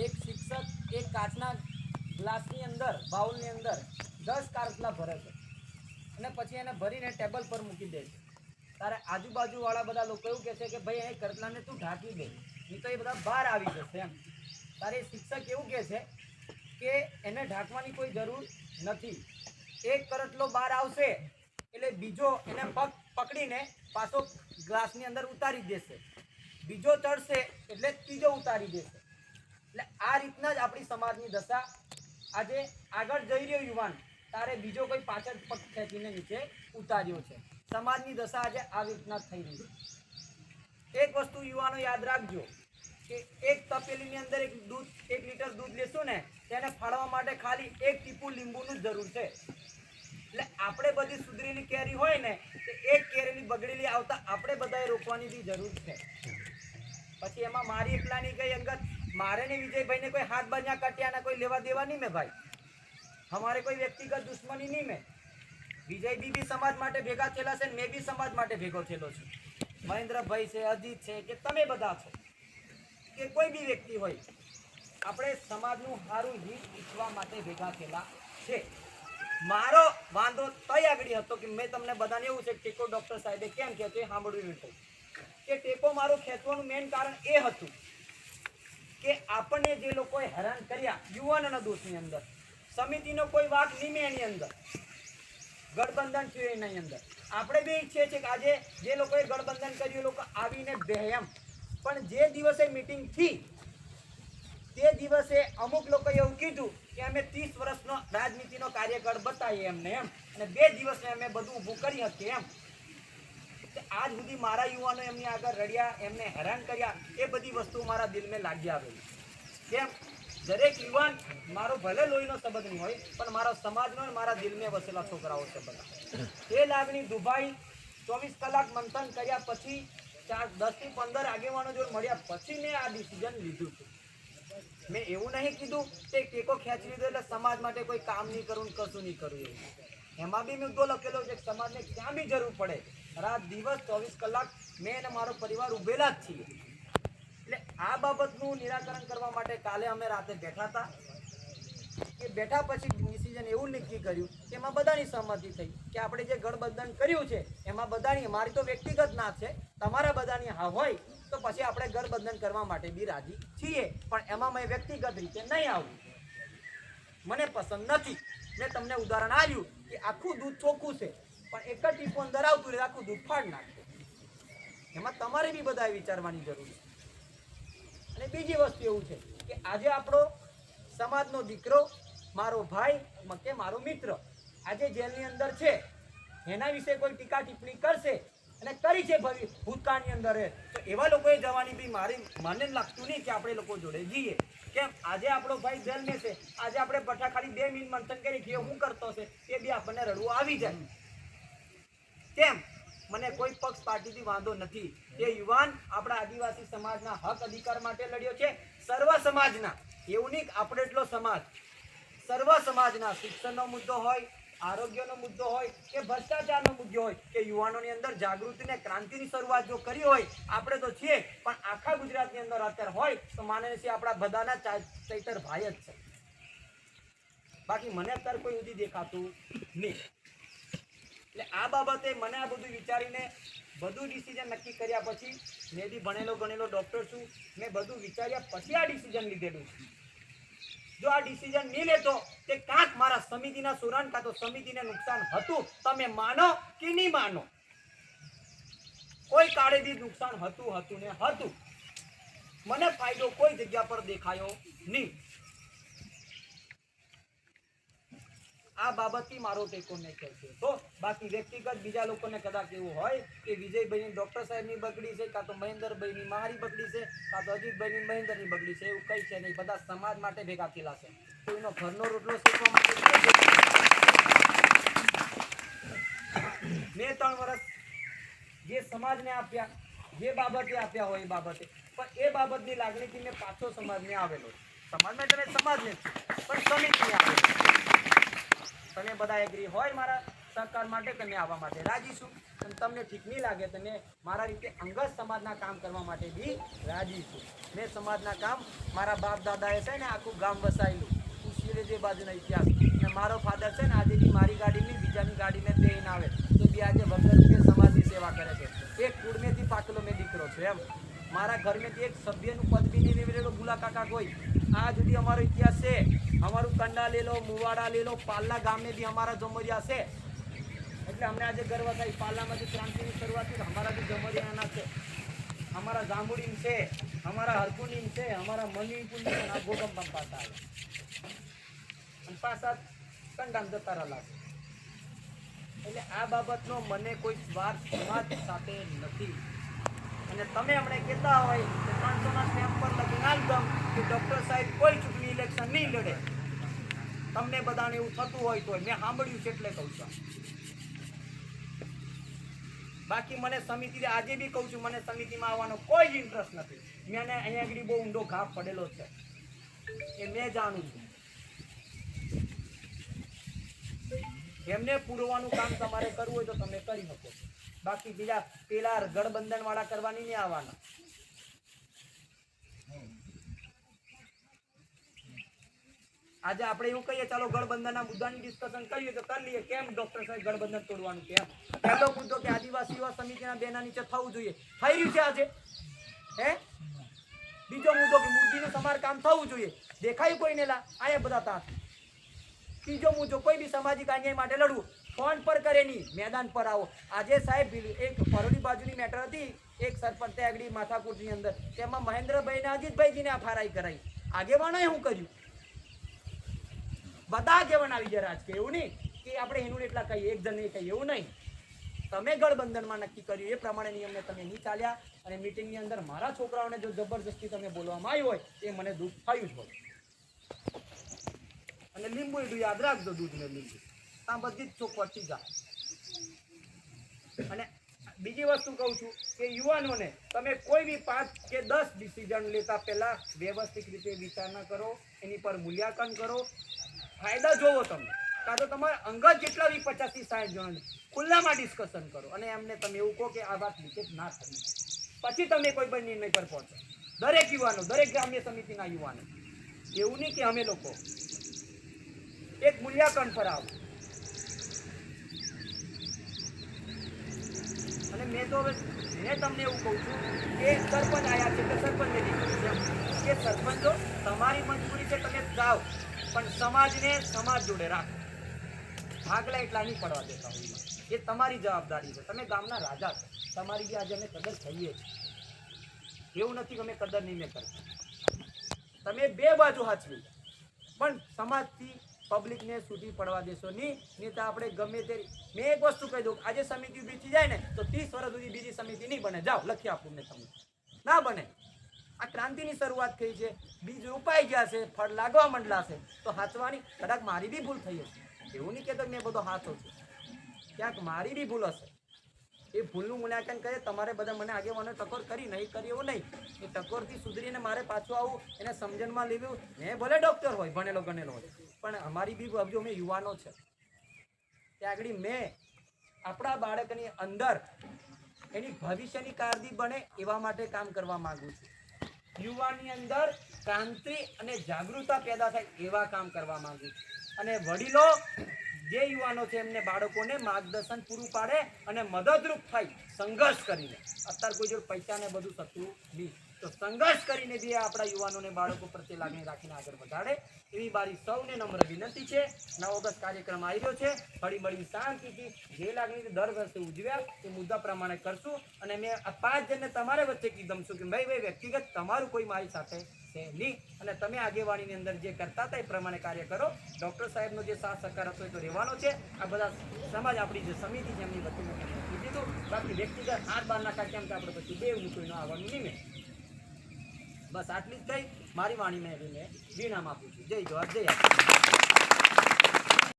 એક શિક્ષક એક કાચના ગ્લાસની અંદર બાઉલની અંદર 10 કારટલા ભરે છે અને પછી એને ભરીને ટેબલ પર મૂકી દે છે. તારે આજુબાજુવાળા બધા લોકો એવું કહે છે કે ભાઈ અહીં કરટલાને તું ઢાંકી દે, નહીં તો એ બધા બહાર આવી જશે એમ. તારે શિક્ષક એવું કહે છે કે એને ઢાંકવાની કોઈ જરૂર નથી. એક કરટલો બહાર આવશે એટલે બીજો એને પગ પકડીને પાછો ગ્લાસની અંદર ઉતારી દેશે, બીજો ચડશે એટલે ત્રીજો ઉતારી દેશે. એટલે આ રીતના જ આપણી સમાજની દશા. આજે આગળ જઈ રહ્યો યુવાન, તારે બીજો કોઈ પાછળ પગ ખેંચીને નીચે ઉતાર્યો છે. સમાજની દશા આજે આવી રીતના થઈ રહી છે. એક વસ્તુ યુવાનો યાદ રાખજો કે એક તપેલીની અંદર 1 લીટર દૂધ લેશું ને, તેને ફાળવા માટે ખાલી 1 ટીપું લીંબુનું જ જરૂર છે. એટલે આપણે બધી સુધરેલી કેરી હોય ને, તો એક કેરીની બગડેલી આવતા આપણે બધાએ રોકવાની બી જરૂર છે. પછી એમાં મારી એકલાની કઈ અંગત, મારે ને વિજયભાઈને કોઈ હાથ બાજ્યા કટ્યાના કોઈ લેવા દેવા નહીં મેં ભાઈ. हमारे कोई व्यक्तिगत दुश्मनी नहीं में. विजय बी समाज माटे भेगा थेला छे, मैं भी समाज माटे भेगो थेलो छुं. महेंद्र भाई छे, अजीत छे के तमे बधा छो के कोई भी व्यक्ति होय, આપણે સમાજનું સારું હિત ઈચ્છવા માટે ભેગા થયેલા છે. મારો વાંધો તય આગળ હતો કે મેં તમને બધાને એવું છે ટેકો ડોક્ટર સાહેબે કેમ કહેતો એ સાંભળ્યું નહોતું કે ટેકો મારો ખેંચવાનું મેઇન કારણ એ હતું કે આપણને જે લોકોએ હેરાન કર્યા યુવાનોના દોષની અંદર, સમિતિનો કોઈ વાક નહીં એની અંદર, ગઠબંધન થયું એની અંદર. આપણે બી ઈચ્છીએ છીએ કે આજે જે લોકોએ ગઠબંધન કર્યું એ લોકો આવીને બે એમ, પણ જે દિવસે મીટિંગ થઈ તે દિવસે અમુક લોકોએ એવું કીધું કે અમે 30 વર્ષનો રાજનીતિનો કાર્યકાળ બતાવીએ એમને એમ, અને 2 દિવસને અમે બધું ઊભું કરી શકીએ એમ. આજ સુધી મારા યુવાનો એમની આગળ રડ્યા, એમને હેરાન કર્યા, એ બધી વસ્તુ મારા દિલમાં લાગી આવેલી. કેમ? દરેક યુવાન મારો ભલે લોહીનો સંબંધ નહીં હોય, પણ મારા સમાજનો મારા દિલમાં વસેલા છોકરાઓ છે બધા. એ લાગણી દુભાઈ 24 કલાક મંથન કર્યા પછી 10 થી 15 આગેવાનો જોડે મળ્યા પછી મેં આ ડિસિઝન લીધું છે. મેં એવું નહીં કીધું કે ટેકો ખેંચી લીધો એટલે સમાજ માટે કોઈ કામ નહીં કરું, કશું નહીં કરું. એવું એમાં બી મુદ્દો લખેલો છે કે સમાજને ક્યાં બી જરૂર પડે, રાત દિવસ 24 કલાક મેં અને મારો પરિવાર ઉભેલા જ છીએ. એટલે આ બાબતનું નિરાકરણ કરવા માટે કાલે અમે રાતે બેઠા હતા. એ બેઠા પછી ડિસિઝન એવું નક્કી કર્યું કે એમાં બધાની સહમતિ થઈ કે આપણે જે ગઠબંધન કર્યું છે એમાં બધાની, મારી તો વ્યક્તિગત ના છે, તમારા બધાની હા હોય તો પછી આપણે ગઠબંધન કરવા માટે બી રાજી છીએ, પણ એમાં મેં વ્યક્તિગત રીતે નહીં આવું, મને પસંદ નથી. મેં તમને ઉદાહરણ આપ્યું કે આખું દૂધ ચોખ્ખું છે પણ એક જ ટીપું અંદર આવતું રહે આખું દૂધ ફાડ નાખે. એમાં તમારે બી બધાએ વિચારવાની જરૂર છે. અને બીજી વસ્તુ એવું છે કે આજે આપણો સમાજનો દીકરો, મારો ભાઈ કે મારો મિત્ર આજે જેલની અંદર છે, એના વિશે કોઈ ટીકા ટિપ્પણી કરશે અને કરી છે ભૂતકાળની અંદર, તો એવા લોકોએ જવાની બી મને લાગતું નહીં કે આપણે લોકો જોડે જઈએ. કેમ? આજે આપણો ભાઈ જેલમાં છે, આજે આપણે બઠા ખાલી 2 મિનિટ મંથન કરી કે હું કરતો છે એ બી આપણને રડવું આવી જાય. કેમ? મને કોઈ પક્ષ પાર્ટીથી વાંધો નથી. એ યુવાન આપણા આદિવાસી સમાજના હક અધિકાર માટે લડ્યો છે, સર્વ સમાજના. એવું નહીં આપણે એટલો સમાજ, સર્વ સમાજના. શિક્ષણનો મુદ્દો હોય, આરોગ્યનો મુદ્દો હોય કે ભ્રષ્ટાચારનો મુદ્દો હોય કે યુવાનોની અંદર જાગૃતિને ક્રાંતિની શરૂઆત જો કરી હોય, આપણે તો છીએ, પણ આખા ગુજરાતની અંદર અત્યારે હોય તો માને છે આપણા બધાના ચૈતર ભાઈ જ છે. બાકી મને અત્યારે કોઈ સુધી દેખાતું નહીં. એટલે આ બાબતે મને આ બધું વિચારીને બધું ડિસિઝન નક્કી કર્યા પછી, મેં બી ભણેલો ગણેલો ડૉક્ટર છું, મેં બધું વિચાર્યા પછી આ ડિસિઝન લીધેલું છે. જો આ ડિસિઝન નહીં લેતો તે કાંક મારા સમિતિના સુરાન કાં તો સમિતિને નુકસાન હતું, તમે માનો કે નહીં માનો, કોઈ કાળે બી નુકસાન હતું ને હતું. મને ફાયદો કોઈ જગ્યા પર દેખાયો નહીં. આ બાબતથી મારો ટેકો નહીં કરશે. તો બાકી વ્યક્તિગત બીજા લોકોને કદાચ એવું હોય કે વિજયભાઈની ડૉક્ટર સાહેબની બગડી છે, કાં તો મહેન્દ્રભાઈની મારી બગડી છે, કાં તો અજીતભાઈની મહેન્દ્રની બગડી છે, એવું કંઈ છે નહીં. બધા સમાજ માટે ભેગા થયેલા છે. કોઈનો ઘરનો રોટલો શીખવા માટે મેં 3 વર્ષ જે સમાજને આપ્યા, જે બાબતે આપ્યા હોય એ બાબતે, પણ એ બાબતની લાગણીથી મેં પાછો સમાજને આવેલો. સમાજમાં તમે સમાજને પણ સમિતિને આવેલો. તમે બધા એગ્રી હોય મારા સહકાર માટે તમે આવવા માટે રાજી છું. અને તમને ઠીક નહીં લાગે તમે મારા રીતે અંગત સમાજના કામ કરવા માટે બી રાજી છું. મેં સમાજના કામ મારા બાપ દાદાએ છે ને આખું ગામ વસાયેલું ઉશીરે જે બાજુના ઇતિહાસ. અને મારો ફાધર છે ને આજે બી મારી ગાડીની બીજાની ગાડીને લઈને આવે તો બી આજે વગર કે સમાજની સેવા કરે છે. એક કુળમેથી પાકેલો મેં દીકરો છું એમ. મારા ઘરમેથી એક સભ્યનું પદ બી નહીં લેવેલો ભૂલા કાકા કોઈ. આ સુધી અમારો ઇતિહાસ છે. અમારું કંડા લે લો, મુવાડા લે લો, પાલ્લા ગામે બી અમારા જમરિયા છે. એટલે અમને આજે ગર્વ થાય. પાલ્લામાંથી ક્રાંતિની શરૂઆત થઈ, અમારા બી જમરિયાના છે, અમારા જાંબુડીન છે, અમારા હરકુંડીન છે, અમારા મણિપુરની છે. આ ગોગમ પણ પાછા આવે અને પાછા કંડામ જતા રહેલા છે. એટલે આ બાબતનો મને કોઈ સ્વાર્થ સમાજ સાથે નથી. અને તમે હમણાં કહેતા હોય કે 300ના સ્ટેમ્પ પર લખીને આલદમ કે ડૉક્ટર સાહેબ કોઈ ચૂંટણી ઇલેક્શન નહીં લડે. તમને બધાને એવું થતું હોય તો મેં સાંભળ્યું છે એટલે કહું છું. બાકી મને સમિતિ આજે બી કહું છું, મને સમિતિમાં આવવાનો કોઈ જ ઇન્ટરેસ્ટ નથી. મેં અહીંયા આગળ બહુ ઊંડો ઘા પડેલો છે એ મેં જાણું છું. એમને પૂરવાનું કામ તમારે કરવું હોય તો તમે કરી શકો. બાકી બીજા પેલા ગઠબંધન વાળા કરવાની નહીં આવવાના. આજે આપણે એવું કહીએ ચાલો ગઠબંધનના મુદ્દાની ડિસ્કશન કરીએ તો કરી લઈએ. કેમ ડોક્ટર સાહેબ ગઠબંધન તોડવાનું કેમ? પહેલો મુદ્દો કે આદિવાસી યુવા સમિતિના બેના નીચે થવું જોઈએ. થઈ રહ્યું છે આજે હે. બીજો મુદ્દો કે મૂર્તિનું સમારકામ થવું જોઈએ. દેખાયું કોઈને લા આયા બધા તા. ત્રીજો મુદ્દો કોઈ બી સામાજિક અન્યાય માટે લડવું. ફોન પર કરે નહીં, મેદાન પર આવો. આજે સાહેબ એક પરોડી બાજુની મેટર હતી, એક સરપંચ આગળ માથાકૂટની અંદર તેમાં મહેન્દ્રભાઈ ને અજીતભાઈજીને આ ફારાઈ કરાઈ. આગેવાનોએ શું કર્યું? બધા આગેવાન આવી જાય રાજકીય. એવું નહીં કે આપણે એનું એટલા કહીએ, એક જણ કહીએ, એવું નહીં. તમે ગઠબંધનમાં નક્કી કર્યું એ પ્રમાણે નિયમને તમે નહીં ચાલ્યા. અને મિટિંગની અંદર મારા છોકરાઓને જો જબરજસ્તી તમે બોલવામાં આવ્યું હોય એ મને દુઃખ થયું જ હોય. અને લીંબુ એટલું યાદ રાખજો, દૂધ ને લીંબુ આ બધી જ ચોખવટથી જાય. અને બીજી વસ્તુ કહું છું કે યુવાનોને તમે કોઈ બી 5 કે 10 ડિસિઝન લેતા પહેલા વ્યવસ્થિત રીતે વિચારણા કરો, એની પર મૂલ્યાંકન કરો, ફાયદા જોવો. તમે કાં તો તમારા અંગત જેટલા બી 50 થી 60 જણ ખુલ્લામાં ડિસ્કશન કરો અને એમને તમે એવું કહો કે આ વાત લીકેજ ના થવી, પછી તમે કોઈ પણ નિર્ણય પર પહોંચો. દરેક યુવાનો, દરેક ગ્રામ્ય સમિતિના યુવાનો, એવું નહીં કે અમે લોકો એક મૂલ્યાંકન પર આવો. અને મેં તો હવે મેં તમને એવું કહું છું કે સરપંચ આવ્યા છે કે સરપંચને કે સરપંચો તમારી મજબૂરી છે, તમે જાઓ પણ સમાજને સમાજ જોડે રાખો. ભાગલા એટલા નહીં પડવા દેતા હોય. એ તમારી જવાબદારી છે. તમે ગામના રાજા છો. તમારી બી આજે અમે કદર કરીએ છીએ. એવું નથી કે અમે કદર નહીં મેં કરતા. તમે બે બાજુ હાચવી, પણ સમાજથી પબ્લિકને છૂટી પડવા દેશો નહીં તો આપણે ગમે તે. મેં એક વસ્તુ કહી દઉં, આજે સમિતિ ઊભી થઈ જાય ને તો 30 વર્ષ સુધી બીજી સમિતિ નહીં બને. જાઓ લખી આપું ને તમને, ના બને. આ ક્રાંતિની શરૂઆત થઈ છે, બીજ ઉપાઈ ગયા છે, ફળ લાગવા માંડલા છે તો હાચવાની. કદાચ મારી બી ભૂલ થઈ હશે, એવું નહીં કહેતો મેં બધો હાચો છું, ક્યાંક મારી બી ભૂલ હશે. એ ભૂલનું મૂલ્યાંકન કરે. તમારે બધા મને આગેવાનો ટકોર કરી નહીં કરી એવું નહીં. એ ટકોરથી સુધરીને મારે પાછું આવું, એને સમજણમાં લેવું. મેં ભલે ડૉક્ટર હોય, ભણેલો ગણેલો હોય, પણ અમારી બી હજુ અમે યુવાનો છે. ત્યાં આગળ મેં આપણા બાળકની અંદર એની ભવિષ્યની કારકિર્દી બને એવા માટે કામ કરવા માંગુ છું. યુવાની અંદર ક્રાંતિ અને જાગૃતતા પેદા થાય એવા કામ કરવા માંગુ છું. અને વડીલો જે યુવાનો છે એમને બાળકોને માર્ગદર્શન પૂરું પાડે અને મદદરૂપ થાય સંઘર્ષ કરીને. અત્યારે કોઈ જોડે પૈસા ને બધું થતું નહીં, તો સંઘર્ષ કરીને બી આપણા યુવાનોને બાળકો પ્રત્યે લાગણી રાખીને આગળ વધારે એવી મારી સૌને નમ્ર વિનંતી છે. 9 ઓગસ્ટ કાર્યક્રમ આવી રહ્યો છે. હળી મળીને શાંતિથી જે લાગણીથી દર વર્ષે ઉજવ્યા એ મુદ્દા પ્રમાણે કરશું. અને મેં આ 5 જણને તમારે વચ્ચે કીધું છું કે ભાઈ વ્યક્તિગત તમારું કોઈ મારી સાથે છે નહીં. અને તમે આગેવાણીની અંદર જે કરતા હતા એ પ્રમાણે કાર્ય કરો. ડૉક્ટર સાહેબનો જે સાથ સહકાર હતો એ તો રહેવાનો છે. આ બધા સમાજ આપણી જે સમિતિ છે એમની વચ્ચે કીધું. બાકી વ્યક્તિગત 8-12 કેમ કે આપણે પછી બે મૂકીને આવવાનું નહીં. બસ આટલી જ કહી મારી વાણીને વિરામ આપું છું. જય જવાહર, જય આદિવાસી.